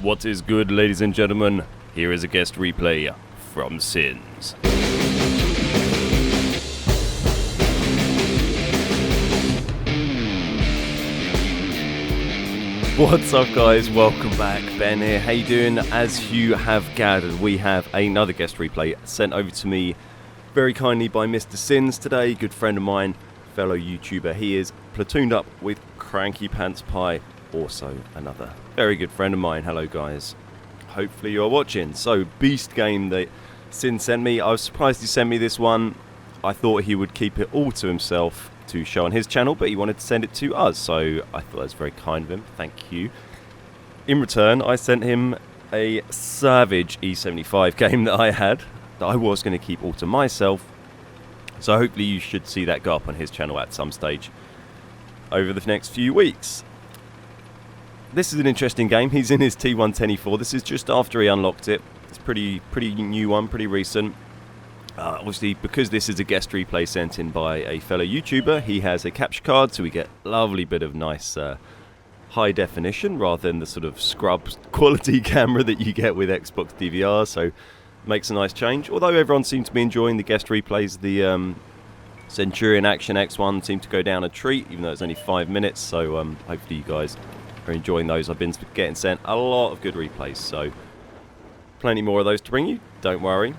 What is good, ladies and gentlemen? Here is a guest replay from Sinz. What's up, guys? Welcome back. Ben here. How you doing? As you have gathered, we have another guest replay sent over to me very kindly by Mr. Sinz today. Good friend of mine, fellow YouTuber. He is platooned up with Cranky Pants Pie, also another very good friend of mine. Hello, guys. Hopefully you're watching. So, beast game that Sinz sent me. I was surprised he sent me this one. I thought he would keep it all to himself to show on his channel, but he wanted to send it to us, so I thought that was very kind of him. Thank you. In return, I sent him a savage E75 game that I had that I was going to keep all to myself, so hopefully you should see that go up on his channel at some stage over the next few weeks. This is an interesting game. He's in his T110E4. This is just after he unlocked it. It's pretty new one, pretty recent. Obviously, because this is a guest replay sent in by a fellow YouTuber, he has a capture card, so we get a lovely bit of nice high definition rather than the sort of scrub quality camera that you get with Xbox DVR, so makes a nice change. Although everyone seems to be enjoying the guest replays, the Centurion Action X1 seemed to go down a treat, even though it's only 5 minutes, so hopefully you guys are enjoying those. I've been getting sent a lot of good replays, so plenty more of those to bring you, don't worry.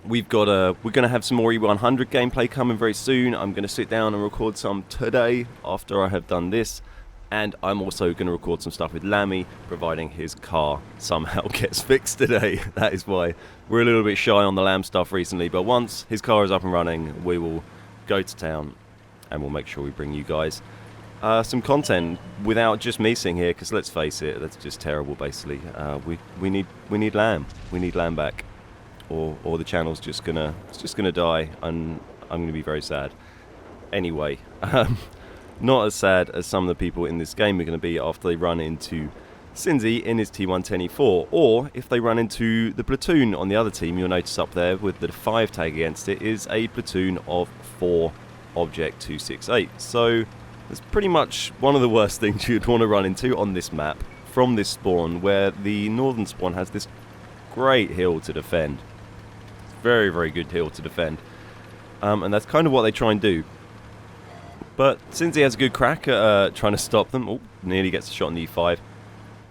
We're going to have some more E100 gameplay coming very soon. I'm going to sit down and record some today after I have done this. And I'm also going to record some stuff with Lammy, providing his car somehow gets fixed today. That is why we're a little bit shy on the Lamb stuff recently. But once his car is up and running, we will go to town and we'll make sure we bring you guys some content without just me sitting here. Because let's face it, that's just terrible basically. We need Lamb. We need Lamb back. Or the channel's just gonna die, and I'm gonna be very sad. Anyway, not as sad as some of the people in this game are gonna be after they run into Sinzy in his T110E4, or if they run into the platoon on the other team. You'll notice up there with the 5 tag against it is a platoon of 4 Object 268. So it's pretty much one of the worst things you'd want to run into on this map from this spawn, where the northern spawn has this great hill to defend. Very, very good hill to defend. And that's kind of what they try and do. But since he has a good crack at trying to stop them, nearly gets a shot on the E5.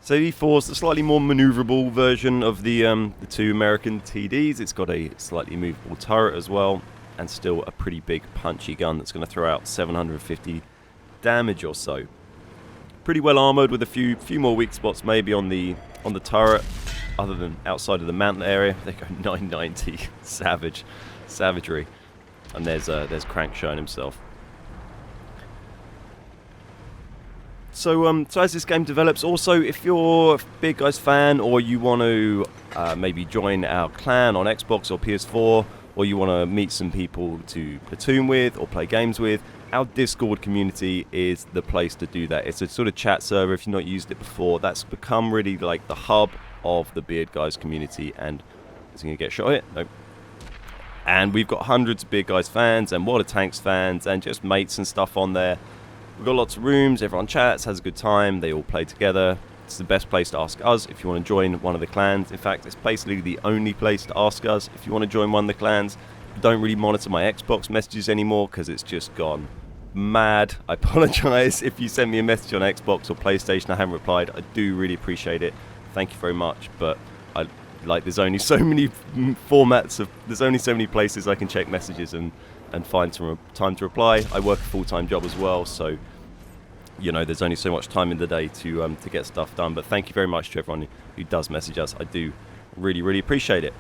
So E4 is the slightly more maneuverable version of the 2 American TDs. It's got a slightly movable turret as well, and still a pretty big punchy gun that's going to throw out 750 damage or so. Pretty well armoured with a few more weak spots maybe on the turret. Other than outside of the mantle area, they go 990. Savagery. And there's Crank showing himself. So as this game develops, also if you're a Beard Guys fan, or you want to maybe join our clan on Xbox or PS4, or you want to meet some people to platoon with or play games with, our Discord community is the place to do that. It's a sort of chat server. If you've not used it before, that's become really like the hub of the Beard Guys community. And is he going to get shot here? Nope. And we've got hundreds of Beard Guys fans and WoT Tanks fans and just mates and stuff on there. We've got lots of rooms, everyone chats, has a good time, they all play together. It's the best place to ask us if you want to join one of the clans. In fact, it's basically the only place to ask us if you want to join one of the clans. I don't really monitor my Xbox messages anymore because it's just gone mad. I apologise if you send me a message on Xbox or PlayStation I haven't replied. I do really appreciate it. Thank you very much, but there's only so many formats there's only so many places I can check messages and find some time to reply. I work a full-time job as well, so you know there's only so much time in the day to get stuff done. But thank you very much to everyone who does message us. I do really appreciate it.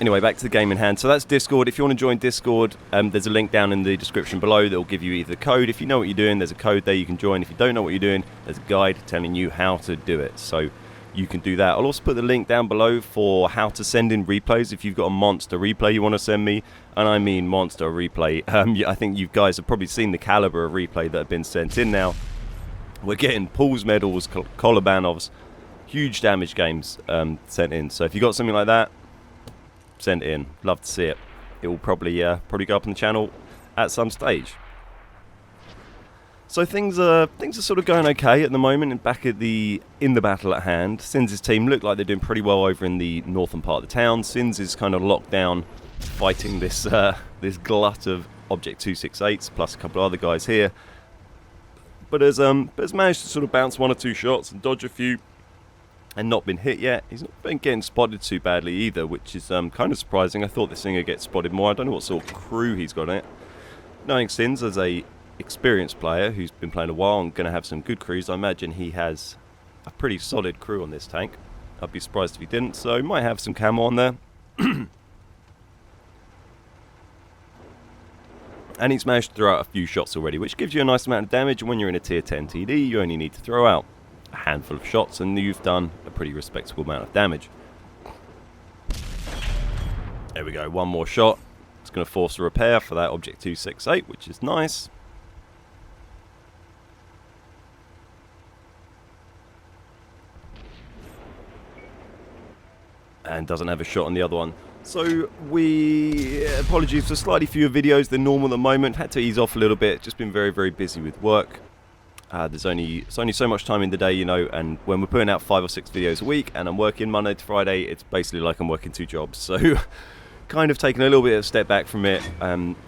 Anyway, back to the game in hand. So that's Discord. If you want to join Discord, there's a link down in the description below that will give you either the code. If you know what you're doing, there's a code there you can join. If you don't know what you're doing, there's a guide telling you how to do it. So you can do that. I'll also put the link down below for how to send in replays. If you've got a monster replay you want to send me, and I mean monster replay, I think you guys have probably seen the caliber of replay that have been sent in now. We're getting pools, medals, Kolobanovs, huge damage games sent in. So if you got something like that, send it in. Love to see it. It will probably go up on the channel at some stage. So things are sort of going okay at the moment. And back in the battle at hand, Sinz's team look like they're doing pretty well over in the northern part of the town. Sinz is kind of locked down, fighting this this glut of Object 268s plus a couple of other guys here. But has managed to sort of bounce one or two shots and dodge a few, and not been hit yet. He's not been getting spotted too badly either, which is kind of surprising. I thought this thing would get spotted more. I don't know what sort of crew he's got in it. Knowing Sinz as a experienced player who's been playing a while and going to have some good crews, I imagine he has a pretty solid crew on this tank. I'd be surprised if he didn't, so he might have some camo on there. And he's managed to throw out a few shots already, which gives you a nice amount of damage. And when you're in a tier 10 TD, you only need to throw out a handful of shots and you've done a pretty respectable amount of damage. There we go, one more shot. It's going to force a repair for that Object 268, which is nice. And doesn't have a shot on the other one. So apologies for slightly fewer videos than normal at the moment. Had to ease off a little bit. Just been very, very busy with work. There's only so much time in the day, you know, and when we're putting out 5 or 6 videos a week and I'm working Monday to Friday, it's basically like I'm working 2 jobs. So kind of taking a little bit of a step back from it.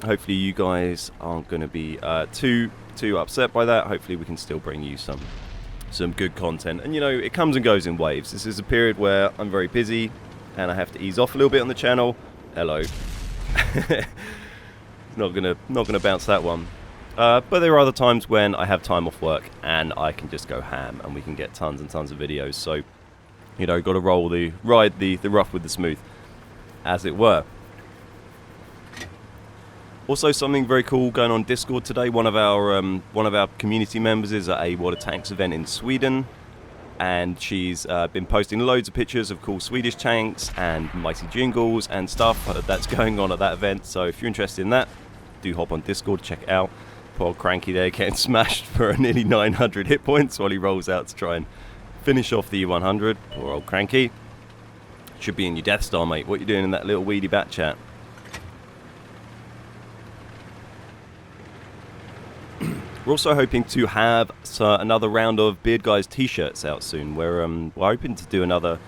Hopefully you guys aren't going to be too upset by that. Hopefully we can still bring you some good content. And you know, it comes and goes in waves. This is a period where I'm very busy and I have to ease off a little bit on the channel. Hello. not gonna bounce that one. But there are other times when I have time off work and I can just go ham and we can get tons and tons of videos. So, you know, got to ride the rough with the smooth, as it were. Also, something very cool going on Discord today. One of our community members is at a WoT Tanks event in Sweden, and she's been posting loads of pictures of cool Swedish tanks and mighty jingles and stuff that's going on at that event. So if you're interested in that, do hop on Discord, check it out. Poor old Cranky there getting smashed for nearly 900 hit points while he rolls out to try and finish off the E100. Poor old Cranky. Should be in your Death Star, mate. What are you doing in that little weedy bat chat? We're also hoping to have another round of Beard Guys t-shirts out soon. We're hoping to do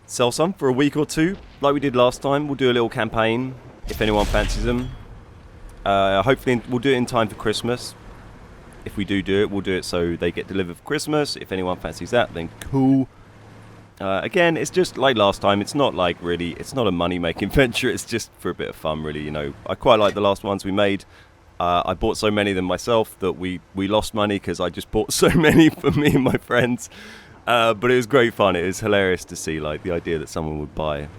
sell some for a week or two, like we did last time. We'll do a little campaign if anyone fancies them. Hopefully we'll do it in time for Christmas. If we do it, we'll do it so they get delivered for Christmas. If anyone fancies that, then cool. Again, it's just like last time. It's not like really, it's not a money-making venture. It's just for a bit of fun, really. You know, I quite like the last ones we made. I bought so many of them myself that we lost money because I just bought so many for me and my friends. But it was great fun. It was hilarious to see, like, the idea that someone would buy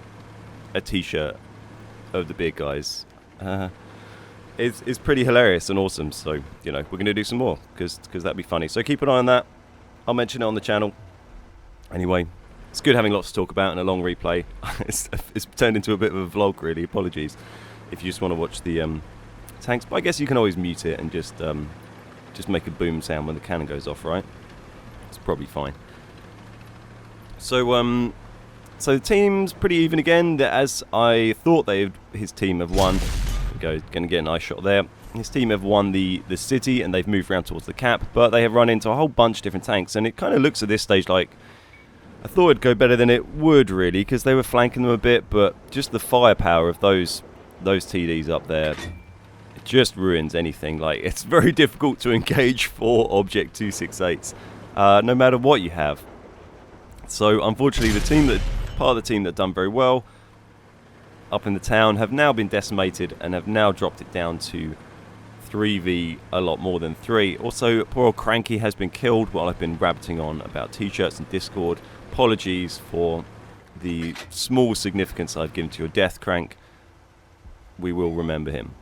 a t-shirt of the Beard Guys. It's pretty hilarious and awesome. So, you know, we're going to do some more because that'd be funny. So keep an eye on that. I'll mention it on the channel. Anyway, it's good having lots to talk about and a long replay. It's turned into a bit of a vlog, really. Apologies if you just want to watch the tanks, but I guess you can always mute it and just make a boom sound when the cannon goes off, right? It's probably fine. So the team's pretty even again. As I thought his team have won. Going to get a nice shot there. His team have won the city and they've moved around towards the cap, but they have run into a whole bunch of different tanks, and it kind of looks at this stage like I thought it'd go better than it would, really, because they were flanking them a bit, but just the firepower of those TDs up there, it just ruins anything. Like, it's very difficult to engage 4 Object 268s, no matter what you have. So unfortunately, part of the team that done very well up in the town have now been decimated and have now dropped it down to 3v a lot more than 3. Also, poor old Cranky has been killed while I've been rabbiting on about t-shirts and Discord. Apologies for the small significance I've given to your death, Crank. We will remember him.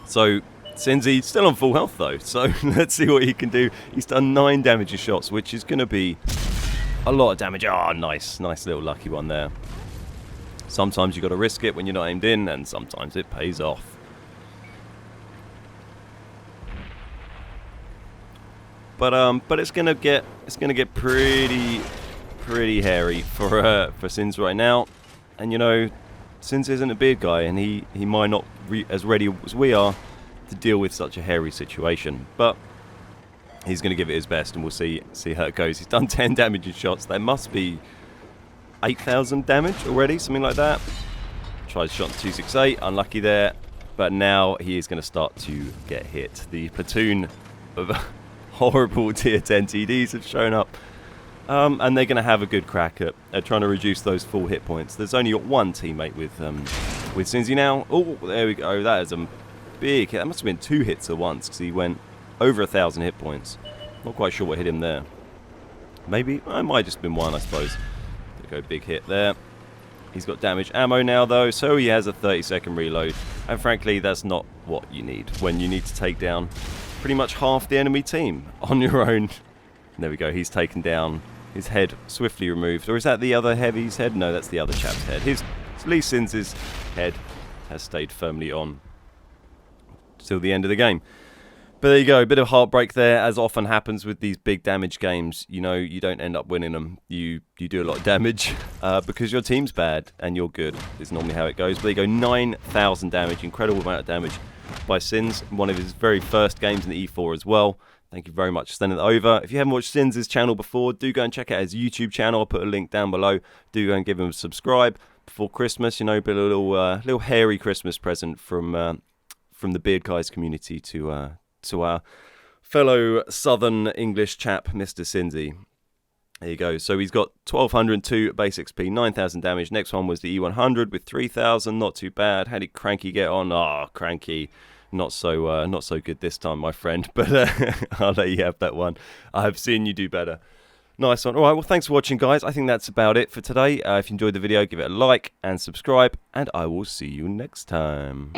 So, Sinz still on full health though, so let's see what he can do. He's done 9 damage shots, which is going to be a lot of damage. Ah, oh, nice little lucky one there. Sometimes you got to risk it when you're not aimed in, and sometimes it pays off. But it's gonna get pretty hairy for Sinz right now, and you know, Sinz isn't a big guy, and he might not as ready as we are to deal with such a hairy situation. But He's going to give it his best, and we'll see how it goes. He's done 10 damage in shots. There must be 8,000 damage already, something like that. Tries shot 268, unlucky there. But now he is going to start to get hit. The platoon of horrible tier 10 TDs have shown up. And they're going to have a good crack at trying to reduce those full hit points. There's only one teammate with Sinz now. Oh, there we go. That is a big hit. That must have been 2 hits at once, because he went over 1,000 hit points. Not quite sure what hit him there. Maybe. It might have just been 1, I suppose. There go, big hit there. He's got damage ammo now, though, so he has a 30-second reload. And frankly, that's not what you need when you need to take down pretty much half the enemy team on your own. There we go. He's taken down. His head swiftly removed. Or is that the other heavy's head? No, that's the other chap's head. Lee Sinz's head has stayed firmly on till the end of the game. But there you go, a bit of heartbreak there, as often happens with these big damage games. You know, you don't end up winning them. You do a lot of damage because your team's bad and you're good, is normally how it goes. But there you go, 9,000 damage, incredible amount of damage by Sinz. One of his very first games in the E4 as well. Thank you very much for sending that over. If you haven't watched Sinz's channel before, do go and check out his YouTube channel. I'll put a link down below. Do go and give him a subscribe before Christmas. You know, but a little hairy Christmas present from the Beard Guys community to our fellow Southern English chap, Mr. Sinzy. There you go. So he's got 1,202 base XP, 9,000 damage. Next one was the E100 with 3,000. Not too bad. How did Cranky get on? Ah, Cranky. Not so good this time, my friend. But I'll let you have that one. I've seen you do better. Nice one. All right, well, thanks for watching, guys. I think that's about it for today. If you enjoyed the video, give it a like and subscribe. And I will see you next time.